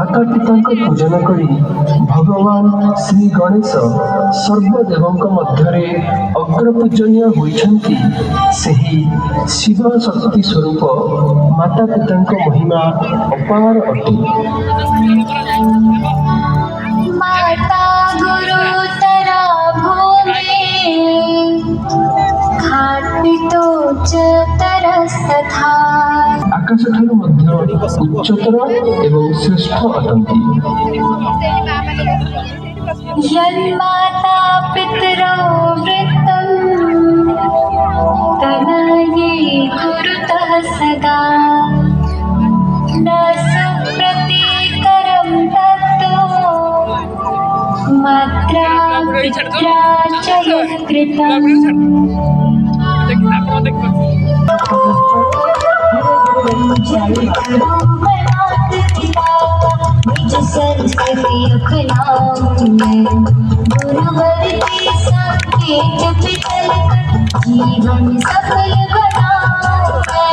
माता पिता पूजन करी भगवान श्री गणेश सर्वदेवों मध्य अग्रपूजनीय होइछन्ति। सही शिव शक्ति स्वरूप माता पिता महिमा अपार अटे। माता गुरुतरा भूमि खाद्पितो च तरस्तथा। आकाश ठारू मध्य उच्चतर एवं श्रेष्ठ अटन्ति। यन्माता पितरौ वृत्तं तनये कुरुतः सदा। न सुप्रतीकरं तत्तु मात्रा पित्रा च यत्कृतम्। निज सरस्वती गुरुवर के संकेत पितल जीवन सफल बनावे।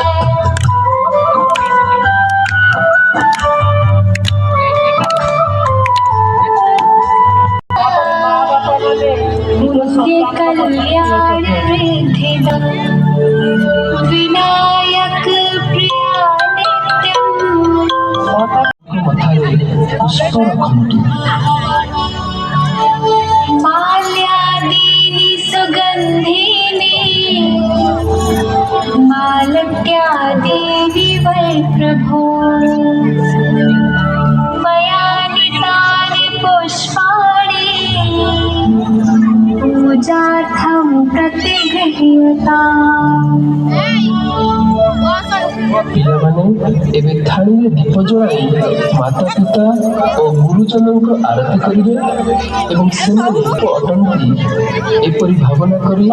कल्याण रिद्धि विनायक प्रिया नित्यम्। माल्यादीनि सुगन्धीनि मालत्यादीनि वै प्रभो। मया नीतानि पुष्पाणि पूजार्थं प्रतिगृह्यताम्। पिलाने थाली दीप जलाई माता पिता और गुरुजनों आरती करेंगे एवं दीप अटंती एपरी भावना करी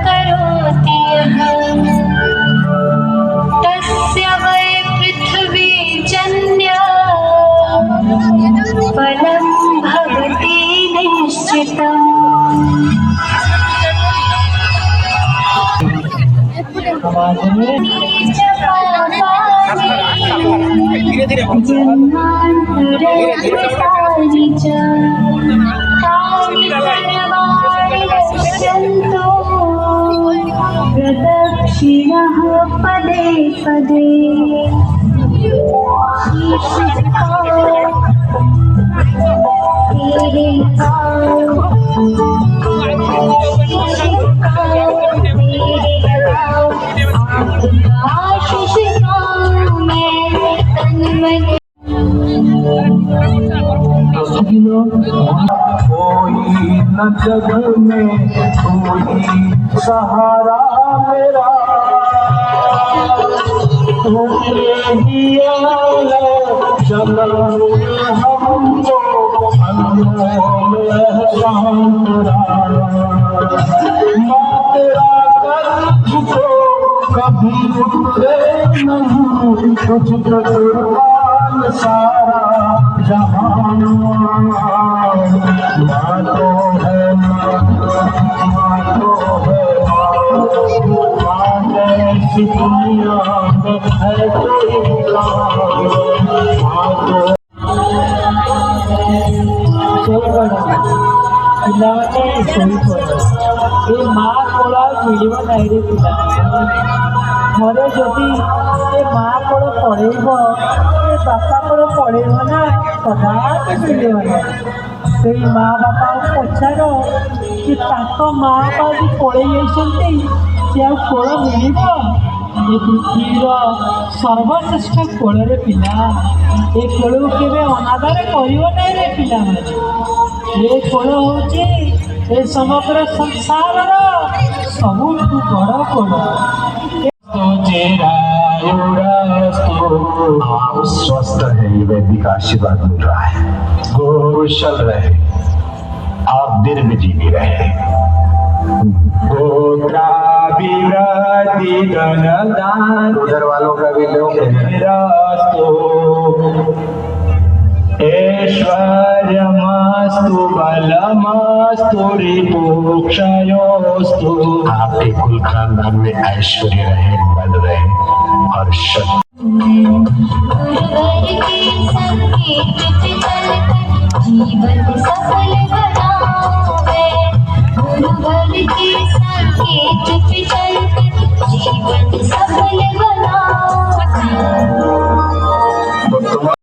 करोति तस्य वै पृथ्वी जन्य फलं भवति निश्चितम्। प्रदक्षिणः पदे पदे न जग में तू ही सहारा मेरा, तुमने दिया जन्म हमको अनमोल एहसान तेरा तुझको कभी उतरे नहीं, तुझ पर कुर्बान सारा जहान। ପିଲାମାନେ ଶୋଇପଡ଼େ। ଏ ମା କୋଳ ଆଉ ମିଳିବ ନାହିଁ ରେ ପିଲା। ଥରେ ଯଦି ଏ ମା କୋଳ ପଳେଇବ, ଏ ବାପା କୋଳ ପଳେଇବ ନା କଦାପି ମିଳିବ ନାହିଁ। ସେଇ ମା ବାପାଙ୍କୁ ପଚାର କି ତାଙ୍କ ମା ବାପା ଯଦି ପଳେଇ ଯାଇଛନ୍ତି ସେ ଆଉ କୋଳ ମିଳିବ? ଏ ପୃଥିବୀର ସର୍ବଶ୍ରେଷ୍ଠ କୋଳରେ ପିଲା, ଏ କୋଳକୁ କେବେ ଅନାଦର କରିବ ନାହିଁ ରେ ପିଲାମାନେ। ଏ କୋଳ ହେଉଛି ଏ ସମଗ୍ର ସଂସାରର ସବୁଠୁ ବଡ଼ କୋଳ। आप स्वस्थ रहे, वैदिक आशीर्वाद मिल रहा है। कुशल रहे, आप दीर्घ जीवी रहे। उधर वालों का भी लो। ऐश्वर्यमस्तु बलमस्तु रिपुक्षयोस्तु। आपके कुल खानदान में ऐश्वर्य रहे, बल रहे और शक्ति। गुरुवर के संगीत पे चलकर जीवन सफल बनावे। गुरुवर के संगीत पे चलकर जीवन सफल